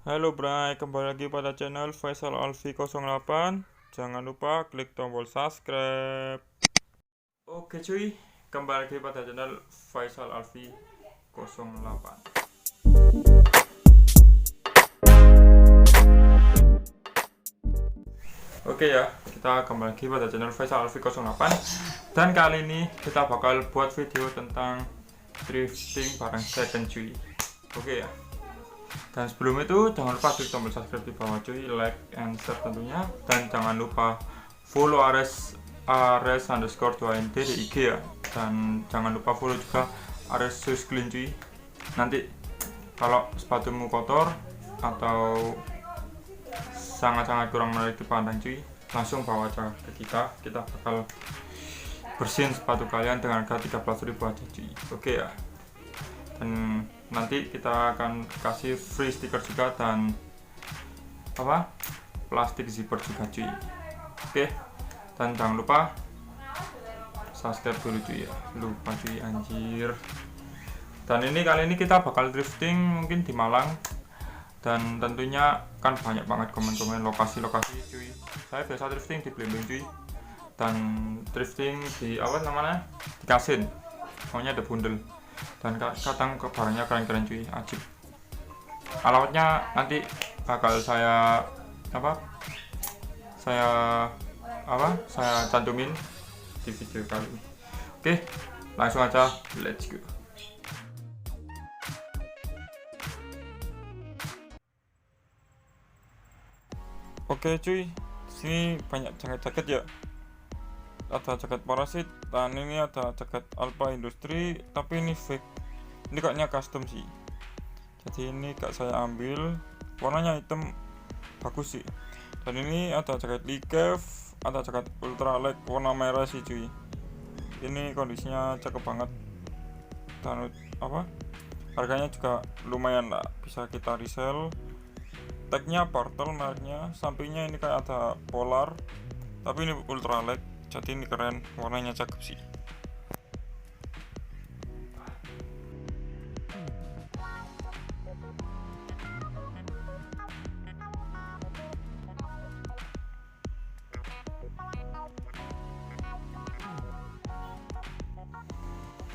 Halo Bray, kembali lagi pada channel Faisal Alfi 08. Jangan lupa klik tombol subscribe. Oke cuy, kembali lagi pada channel Faisal Alfi 08. Oke ya, kita kembali lagi pada channel Faisal Alfi 08. Dan kali ini kita bakal buat video tentang drifting bareng second cuy. Oke ya. Dan sebelum itu jangan lupa klik tombol subscribe di bawah cuy, like and share tentunya, dan jangan lupa follow ares_2nd di IG ya, dan jangan lupa follow juga Ares Shoes Clean cuy. Nanti kalau sepatumu kotor atau sangat-sangat kurang menarik dipandang cuy, langsung bawa aja ke kita bakal bersihin sepatu kalian dengan harga 13.000 aja cuy. Oke ya. Dan nanti kita akan kasih free stiker juga dan plastik zipper juga cuy. Oke, dan jangan lupa subscribe dulu cuy ya, lupa cuy anjir. Dan kali ini kita bakal drifting mungkin di Malang, dan tentunya kan banyak banget komen-komen lokasi-lokasi cuy. Saya biasa drifting di Blimbing cuy, dan drifting di di Kasin, pokoknya ada bundel. Dan kadang barangnya keren-keren cuy, ajib. Alamatnya nanti bakal saya cantumin di video kali ini. Oke, langsung aja, let's go. Oke cuy, sini banyak jaket-jaket ya. Ada jaket Parasit, dan ini ada jaket Alpha Industri, tapi ini fake, ini kayaknya custom sih. Jadi ini gak saya ambil, warnanya hitam, bagus sih. Dan ini ada jaket Leaf, ada jaket Ultralight warna merah sih cuy. Ini kondisinya cakep banget, dan harganya juga lumayan lah, bisa kita resell. Tagnya Bartel mereknya, sampingnya ini kayak ada polar, tapi ini ultralight, jadi ini keren, warnanya cakep sih.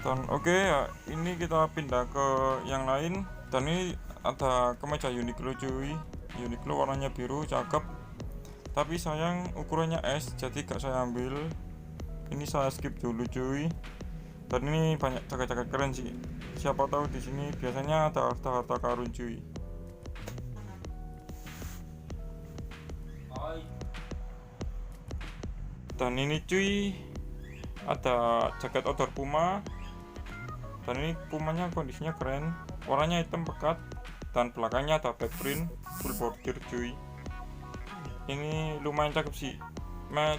Dan oke ya, ini kita pindah ke yang lain. Dan ini ada kemeja Uniqlo cuy, Uniqlo warnanya biru, cakep, tapi sayang ukurannya S, jadi gak saya ambil. Ini saya skip dulu cuy. Dan ini banyak jaket-jaket keren sih, siapa tahu di sini biasanya ada harta-harta karun cuy. Dan ini cuy, ada jaket outdoor Puma, dan ini Pumanya kondisinya keren, warnanya hitam pekat, dan belakangnya ada backprint full bordir cuy. Ini lumayan cakep sih,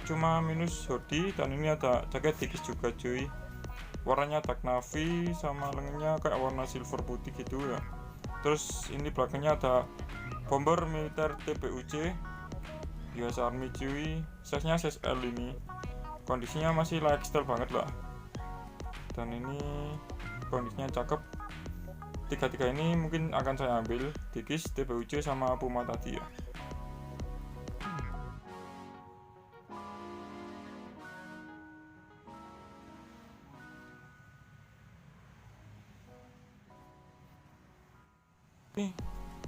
cuma minus hoodie. Dan ini ada jaket dikis juga cuy, warnanya dark navy, sama lengannya kayak warna silver putih gitu ya. Terus ini belakangnya ada bomber militer TPUC US Army cuy, size nya size L, ini kondisinya masih lifestyle banget lah. Dan ini kondisinya cakep. Tiga ini mungkin akan saya ambil, dikis, TPUC, sama Puma tadi ya. Nih,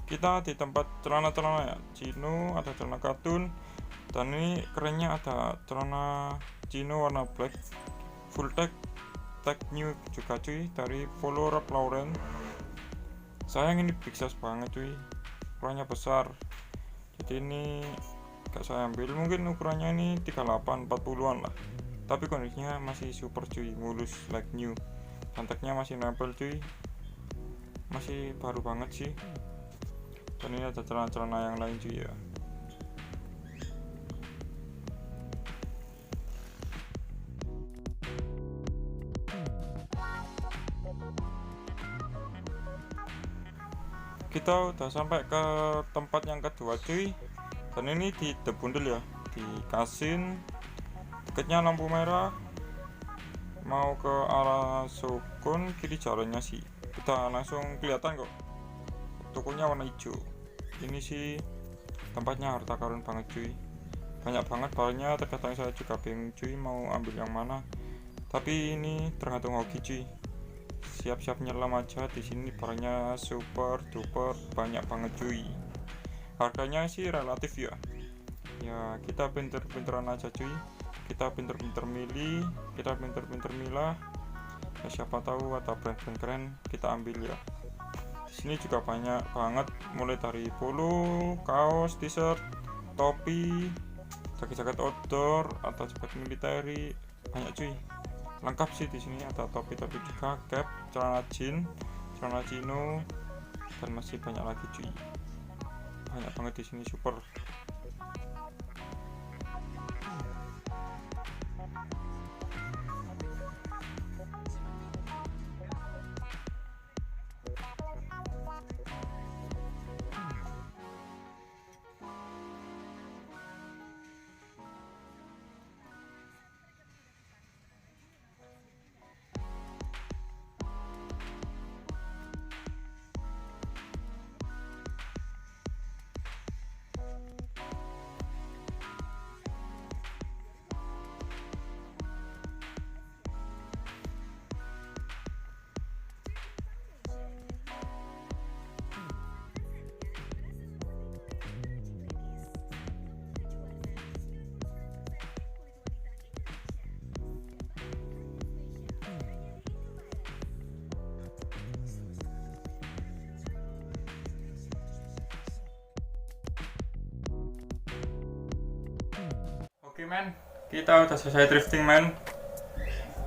kita di tempat celana-celana ya, Chino, ada celana katun, dan ini kerennya ada celana Chino warna black full tag new juga cuy, dari Polo Ralph Lauren. Sayang ini big size banget cuy, ukurannya besar, jadi ini gak saya ambil. Mungkin ukurannya ini 38 40-an lah, tapi kondisinya masih super cuy, mulus like new, dan tagnya masih nempel cuy, masih baru banget sih. Dan ini ada celana-celana yang lain cuy ya. Kita udah sampai ke tempat yang kedua cuy, dan ini di The Bundel ya, di Kasin, deketnya lampu merah, mau ke arah Sukun, kiri jalannya sih udah langsung kelihatan kok, tokonya warna hijau. ini sih tempatnya harta karun banget cuy, banyak banget barangnya. Terkadang saya juga bingung cuy mau ambil yang mana, tapi ini tergantung hoki cuy. Siap-siap nyelam aja, di sini barangnya super duper banyak banget cuy. Harganya sih relatif ya, kita pinter-pinteran aja cuy, kita pinter-pinter milih, kita pinter-pinter milah ya, siapa tahu ada brand-brand keren kita ambil ya. Di sini juga banyak banget, mulai dari polo, kaos, t-shirt, topi, jaket-jaket outdoor atau jaket militeri, banyak cuy, lengkap sih. Di sini ada topi-topi juga, cap, celana jeans, celana chino, dan masih banyak lagi cuy, banyak banget di sini, super. Oke men, kita udah selesai thrifting men.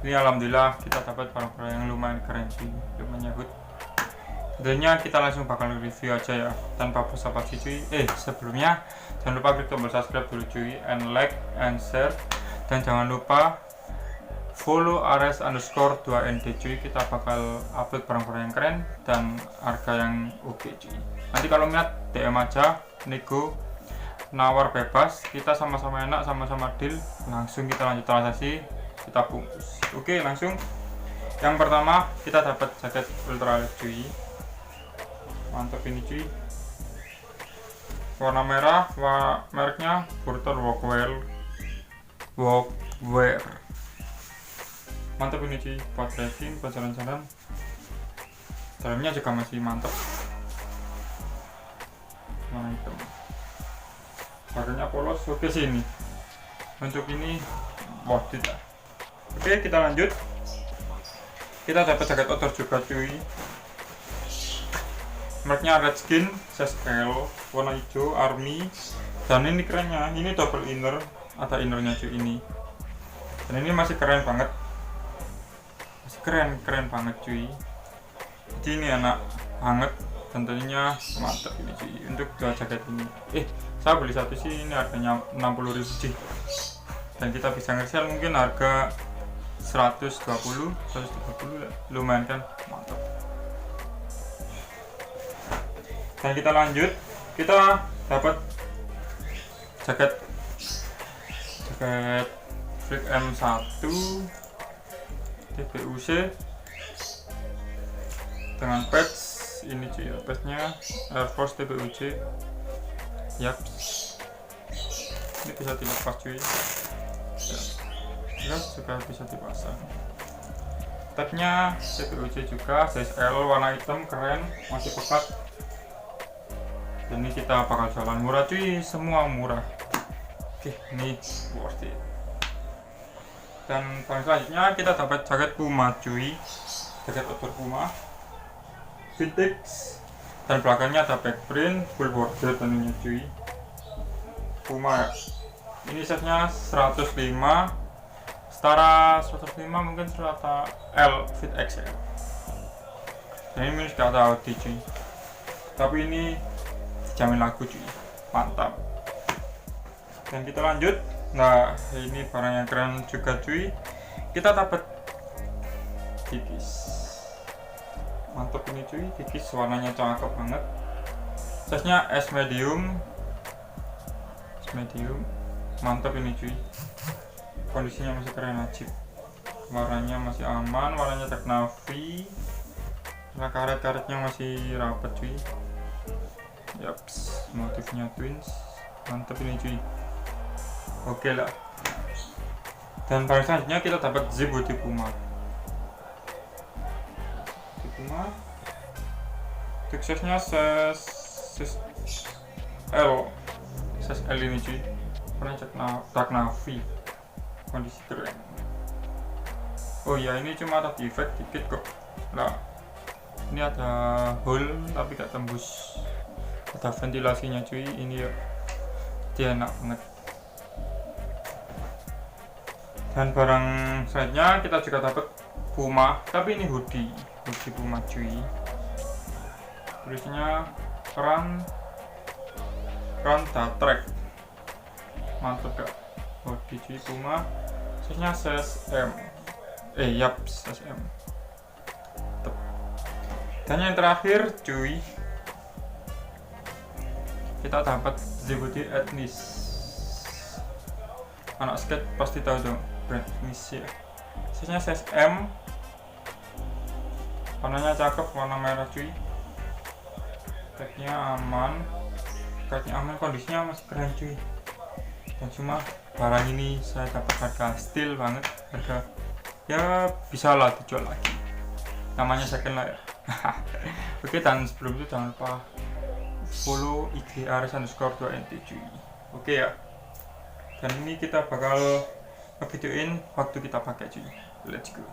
Ini alhamdulillah kita dapat barang-barang yang lumayan keren sih, lumayan good. Tentunya kita langsung bakal review aja ya, tanpa basa-basi cuy. Sebelumnya jangan lupa klik tombol subscribe dulu cuy, and like and share, dan jangan lupa follow ares_2nd cuy. Kita bakal upload barang-barang yang keren dan harga yang oke cuy. Nanti kalau minat DM aja, nego, nawar bebas, kita sama-sama enak, sama-sama deal. Langsung kita lanjut transaksi, kita bungkus. Oke, langsung. Yang pertama kita dapat jaket ultralight cuy, mantap ini cuy, warna merah, mereknya Burton Workwear. Mantap ini cuy, buat trekking, buat jalan-jalan. Dalamnya juga masih mantap, warna hitam, harganya polos. Oke sih, ini untuk ini worth it. Oke, kita lanjut. Kita dapat jaket outdoor juga cuy, mereknya Redskin, size L, warna hijau army. Dan ini kerennya, ini double inner, ada innernya cuy ini. Dan ini masih keren banget, masih keren banget cuy. Jadi ini enak banget dan tentunya mantap ini cuy. Untuk dua jaket ini, saya beli satu sih, ini harganya 60.000 cuy. Dan kita bisa nge-sell mungkin harga 120, 130 lah. Lumayan kan, mantap. Dan kita lanjut, kita dapat jaket Freak M1 TBUC dengan patch ini cuy, patchnya Air Force TBUC. Yap, ini bisa dilepas cuy ya, juga bisa dipasang. Tagnya TBUC juga, size L, warna hitam, keren, masih pekat. Dan ini kita bakal jalan murah cuy, semua murah. Oke, ini worth it. Dan barang selanjutnya kita dapat jaket Puma cuy, jaket outdoor Puma vintage, dan belakangnya ada back print, full border tentunya cuy. Puma ya, ini size nya 105, setara 105 mungkin serata L fit XL. Dan ini minus gak ada Audi cuy, tapi ini jamin laku cuy, mantap. Dan kita lanjut. Nah, ini barang yang keren juga cuy, kita dapat Dickies. Mantap ini cuy, Dickies warnanya cakep banget, size nya S medium, mantap ini cuy. Kondisinya masih keren ajib, warnanya masih aman, warnanya dark navy, nah karet-karetnya masih rapat cuy. Yaps. motifnya twins, mantap ini cuy. Oke lah. Dan barang selanjutnya kita dapat Djibouti Puma. Suksesnya size L ini cuy. Pernah cek dark navy, kondisi keren. Oh ya, ini cuma ada defect dikit kok. Nah, ini ada hole tapi gak tembus. Ada ventilasinya cuy. Ini ya, dia enak banget. Dan barang selanjutnya kita juga dapat Puma, tapi ini hoodie Puma cuy. Tulisnya run track, mantep gak? Hoodie cuy Puma, size-nya size M. Size M. Dan yang terakhir cuy, kita dapat Djibouti Etnis. Anak skate pasti tahu dong brand Etnis ya. Size-nya size M. Warnanya cakep, warna merah cuy. Tagnya aman, kondisinya masih keren cuy. Dan cuma barang ini saya dapat harga steal banget, harga ya bisa lah dijual lagi, namanya second lah ya. Oke, dan sebelum itu jangan lupa follow IG ares_2nt cuy. Oke ya, dan ini kita bakal ngevideoin waktu kita pakai cuy. Let's go.